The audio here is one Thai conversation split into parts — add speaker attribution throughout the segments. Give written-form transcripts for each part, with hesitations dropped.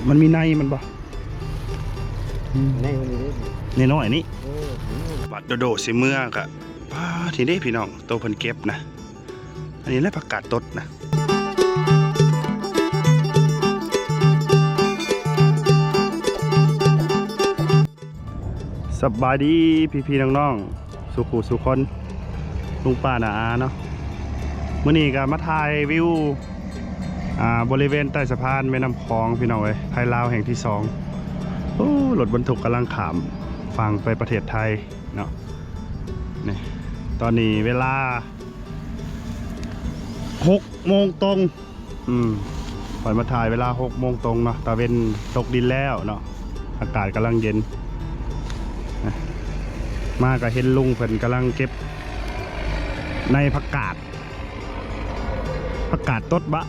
Speaker 1: มันมีในมันบ่
Speaker 2: ในวันนี้
Speaker 1: ในน้อยนี่บัดโดสิเมื่อกะป้าทีนี้พี่น้องโตเพิ่นเก็บนะอันนี้แหละผักกาดตดนะสบายดีพี่น้องๆสุขุสุคนลุงป้าน้าอาเนาะมื้อนี้ก็มาถ่ายวิวบริเวณใต้สะพานแม่น้ำคลองพี่น้องเอ้ยไทยลาวแห่งที่2โอ้รถบรรทุกกำลังขามฝั่งไปประเทศไทยเนาะนี่ตอนนี้เวลา6 โมงตรงปล่อยมาถ่ายเวลา6 โมงตรงเนาะตะเวนตกดินแล้วเนาะอากาศกำลังเย็นมาก็เห็นลุงเพิ่นกำลังเก็บในผักกาดตดบะ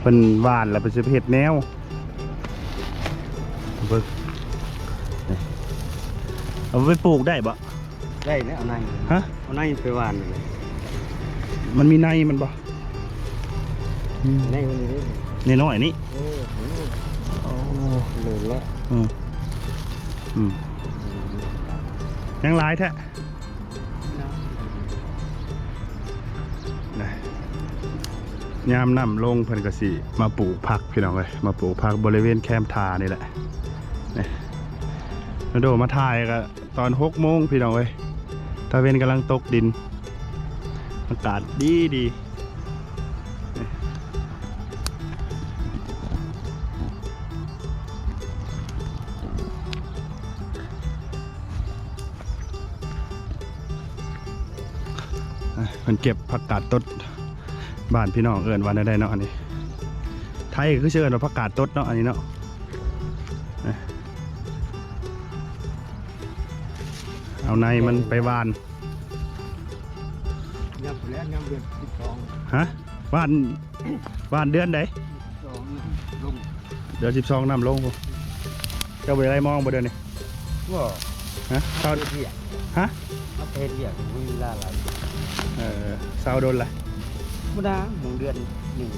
Speaker 1: เป็นหวานแล้วเป็นเห็ดแนวเบิ่งเอาไปปลูกได้บะ
Speaker 2: ได้เนี่ยเอาใน
Speaker 1: ฮะ
Speaker 2: เอาในไปหวานเลย
Speaker 1: มันมีในมันบะ
Speaker 2: ในวันนี้
Speaker 1: ในน้อยนี่
Speaker 2: เลยละ
Speaker 1: ยังหลายแท้ยามน้ำลงเพิ่นก็สิมาปลูกผักพี่น้องเลยมาปลูกผักบริเวณแคมป์ทานี่แหละนี่แล้วโดมาถ่ายก็ตอน6 โมงพี่น้องเลยตะเวนกำลังตกดินอากาศดีเพิ่นเก็บผักกาดตดบ้านพี่น้องเอิ้นว่าได้เนาะอันนี้ไทยคือเชิญว่าผักกาดตดเนาะอันนี้เนาะเอาในมันไปหวาน
Speaker 2: ยับแล้วยับเดือน12
Speaker 1: ฮะหวานเดือนใด
Speaker 2: ลง
Speaker 1: เดือน12น้ำลงเจ้าไปไรมองบ่เดือนนี้
Speaker 2: ว่า
Speaker 1: ฮะเศร้าฮะ
Speaker 2: เอาเพชรเรียกวิลาอะไร
Speaker 1: เศร้าโดนอะไร
Speaker 2: ไม่ได้หนึ่งเดือนหนึ่ง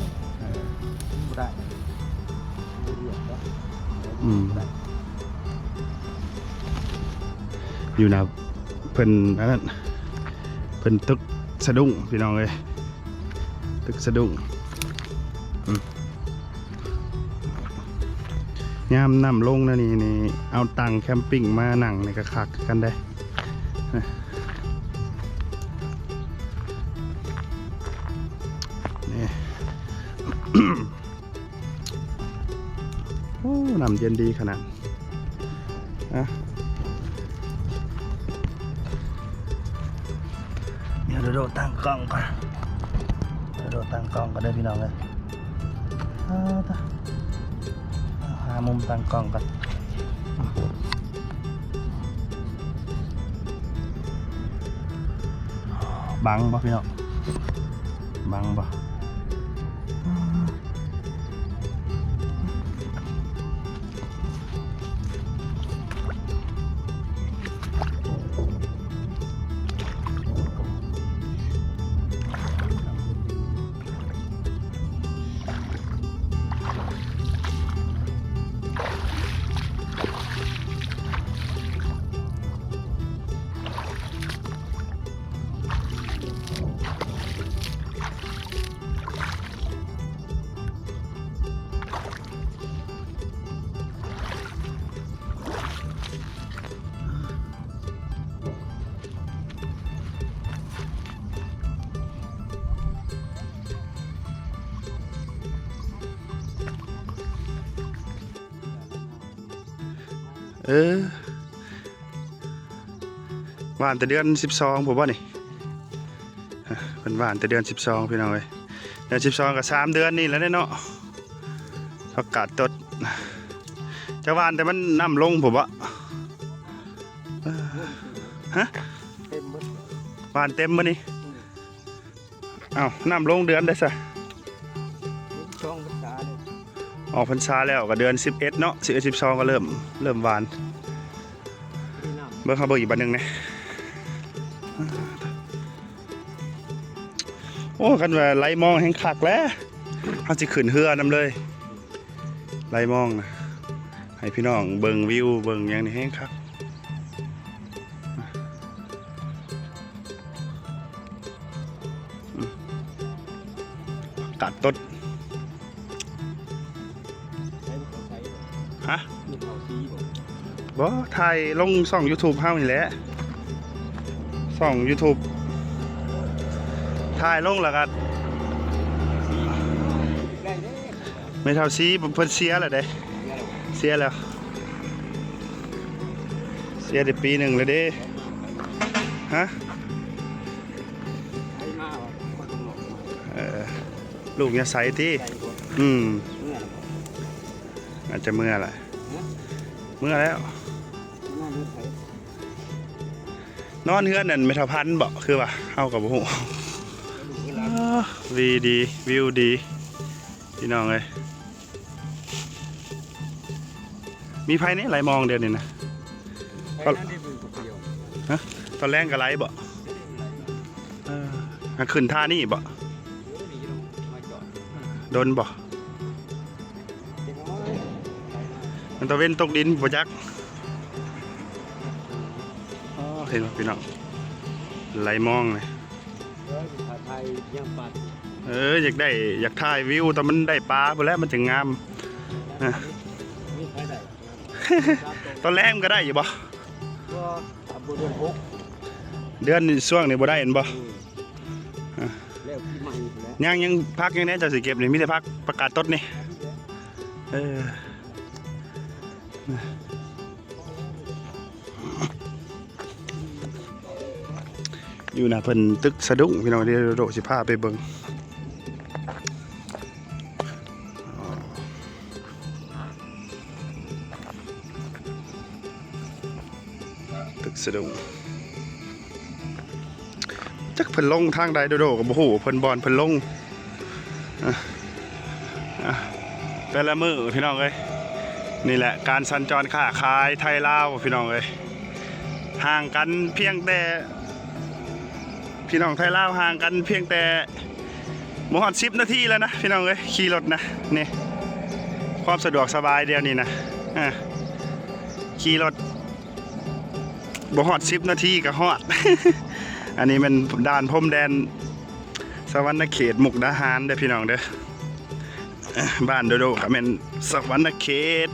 Speaker 2: ไม่ได้เรียกแล้ว
Speaker 1: อยู่นะเพิ่นนั่นเพิ่นตึกสะดุ้งพี่น้องเลยตึกสะดุ้งยามน้ำลงนะนี่เอาตังแคมปิ้งมาหนังในกระคักกันได้นี่ โอ้น้ำเย็นดีขนาดเดี๋ยวโดดตั้งกล้องก่อนโดดตั้งกล้องก็ได้พี่น้องเลยหามุมตั้งกล้องก่อนบังป่ะพี่น้องบังป่ะหวานแต่เดือน12ผมว่านี่เป็นหวานแต่เดือน12พี่น้องเอ้ยเดือน12กับ3 เดือนนี่แล้วเนาะผักกาดตดจะหวานแต่มันน้ำลงผมว่าฮะหวานเต็มมั้ยนี่อ้าวน้ำลงเดือนได้ซะออกพรรษาแล้วก็เดือน11เนาะ11 12ก็เริ่มหวานเบิ่งเขาเบิ่งอีกบัดนึงนะโอ้กันว่าไล่มองแห่งคักแล้วเขาสิขึ้นเฮือนำเลย ไล่มองนะให้พี่น้องเบิ่งวิวเบิ่งอย่างนี้แห้งครับกัดต้นฮะบ่ถ่ายลงช่อง YouTube เฮานี่แหละช่อง YouTube ถ่ายลงแล้วก็ไม่เท่าซีเพิ่นเสียแล้วเด้เสียแล้วเสียได้ปีหนึ่งเลยเด้ฮะลูกเนี่ยใสที่อาจจะเมื่อแหละเมื่อแล้วนอนเฮือนนั่นไม่เท่าพันบ่คือว่าเฮากับบ่ฮู้วีดีวิวดีพี่น้องเอ้ยมีไผนี่ไหลมองเดียวนี่นะฮะตอนแรกก็ไหลบ่ขึ้นท่านี่บ่โดนบ่มันตะเว้นตกดินบ่จักเห็นบ่พี่น้องไหลมองเลยอยากได้อยากถ่ายวิวแต่มันได้ปลาไปแล้วมันถึงงามตอนแรกมันก็ได้อยู่บ่เดือนช่วงนี้บ่ได้เห็นบ่ยังพักยังแน่จะสิเก็บนี่มีแต่พักประกาศต้นนี่อยู่นะเพิ่นตึกสะดุ้งพี่น้องเดี๋ยวโดสิพาไปเบิ่งตึกสะดุ้งจักเพิ่นลงทางใดโดก็บ่ฮู้เพิ่นบอนเพิ่นลงแต่ละมื้อพี่น้องเอ้ยนี่แหละการสัญจรค้าขายไทยลาวพี่น้องเอ้ยห่างกันเพียงแต่พี่น้องไทยลาวห่างกันเพียงแต่บ่ฮอด10นาทีแล้วนะพี่น้องเอ้ยขี่รถนะนี่ความสะดวกสบายเดียวนี่นะขี่รถบ่ฮอด10นาทีก็ฮอด อันนี้มันด่านพรมแดนสวรรณเขตมุกดาหารเด้อพี่น้องเด้อบ้านโดโดก็เป็นสวรรณเขต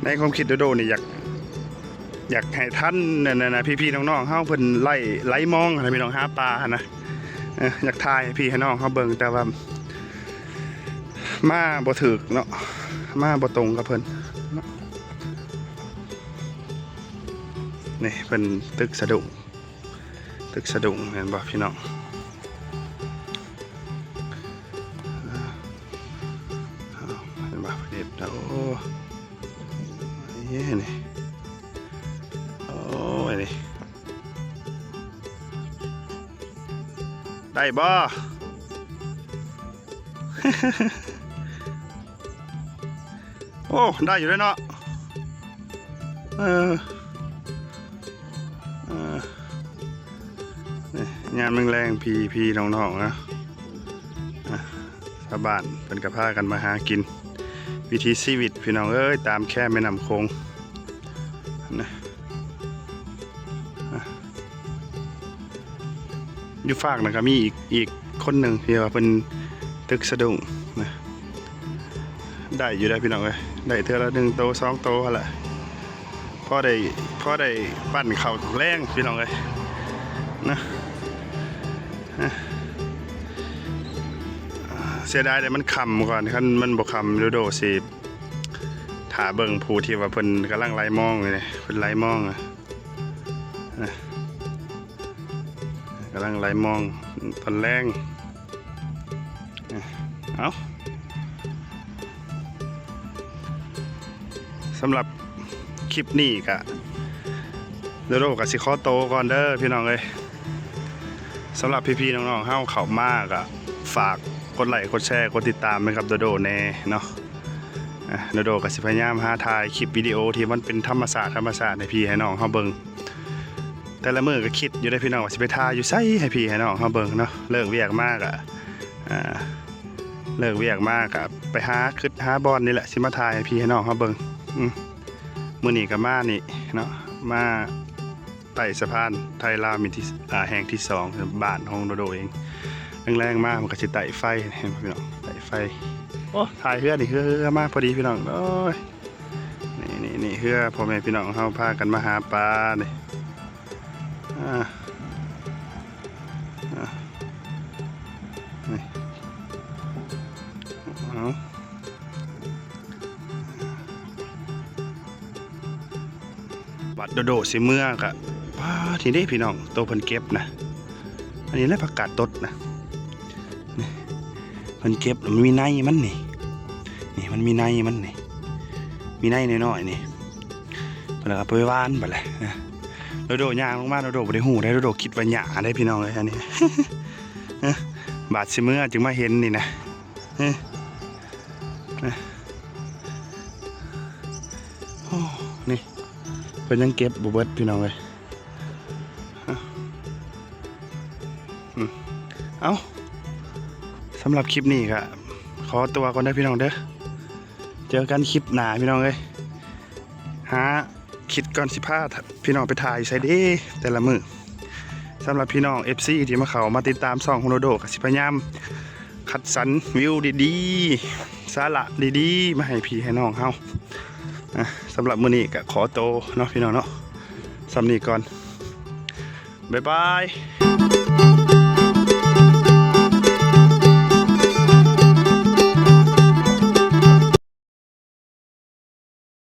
Speaker 1: ในความคิดโดโดนี่อยากให้ท่านนะพี่ๆน้องๆเฮาเพิ่นไล่มองให้พี่น้องหาปลานะอยากถ่ายพี่ให้น้องเฮาเบิ่งแต่ว่ามาบ่ถึกเนาะมาบ่ตรงกับเพิ่นนี่เพิ่นตึกสะดุ้งเห็นบ่พี่น้องเห็นบ่เด็ดโอ้ยนี่โอ้ยนี่ได้บ่ โอ้ได้อยู่แล้วเนาะงานแรงพี่น้องๆนะชาวบ้านเป็นกระพากันมาหากินวิถีชีวิตพี่น้องเอ้ยตามแค่แม่น้ำโขงนะอยู่ฝากนะครับมีอีกคนหนึ่งที่ว่าเป็นตึกสะดุ้งนะได้อยู่ได้พี่น้องเลยได้เท่าละ1 โต 2 โตอะไรพอได้ปั้นเข่าแรงพี่น้องเลยนะเสียดายแต่มันคำก่อนคันมันบ่คำโดสิถาเบิ่งผู้ที่ว่าเพิ่นกำลังไล่มองเลยเพิ่นไล่มองกำลังไล่มองตอนแรงเอาสำหรับคลิปนี้กะโดโดกับสิขอโตก่อนเด้อพี่น้องเอ้ยสำหรับพี่ๆน้องๆเฮาเข้ามากะฝาก กดไลค์กดแชร์กดติดตามนะครับโดโดแน่เนาะโดโดก็สิพยายามหาถ่ายคลิปวิดีโอที่มันเป็นธรรมศาสตร์ให้พี่ให้น้องเฮาเบิ่งแต่ละมื้อก็คิดอยู่ได้พี่น้องว่าสิไปถ่ายอยู่ไสให้พี่ให้น้องเฮาเบิ่งเนาะเลิกเวียกมากเลิกเวียกมากอะไปหาบอลนี่แหละสิมาถ่ายให้พี่ให้น้องเฮาเบิ่งมื้อนี้ก็มานี่เนาะมาไต่สะพานไทยลาวมีที่แห่งที่2บ้านของโดโดเองแรงๆมากมันก็สิไต่ไฟเห็นพี่น้องไต่ไฟโอ้ถ่ายเฮือนี่เฮือมากพอดีพี่น้องโอ้ยนี่เฮือพ่อแม่พี่น้องเฮาพากันมาหาปลานี่นี่บัดโดโดสิเมื่อกะป้าทีนี้พี่น้องโตเพิ่นเก็บนะอันนี้แหละผักกาดตดนะนี่เพิ่นเก็บมันมีในมันนี่มันมีในมันนี่มีในน้อยๆนี่เพิ่นเอาไปวานบัดแหละโดโดย่างลงมาโดโดบ่ได้ฮู้ได้โดโดคิดว่าหญ้าได้พี่น้องเอ้ยอันนี้บาดสิเมื่อจึงมาเห็นนี่นะโอ้นี่เพิ่นยังเก็บบ่เบิดพี่น้องเอ้ยเอาสำหรับคลิปนี้ก็ขอตัวก่อนได้พี่น้องเด้อเจอกันคลิปหน้าพี่น้องเอ้ยหาคิดก่อนสิพาพี่น้องไปถ่ายใส่เด้แต่ละมื้อสำหรับพี่น้อง FC ที่มาเข้ามาติดตามช่องของโดโดก็สิพยายามคัดสรรวิวดีๆสาระดีๆมาให้พี่ให้น้องเฮาสำหรับมื้อนี้ก็ขอโตวเนาะพี่น้องเนาะสำนี้ก่อนบ๊ายบาย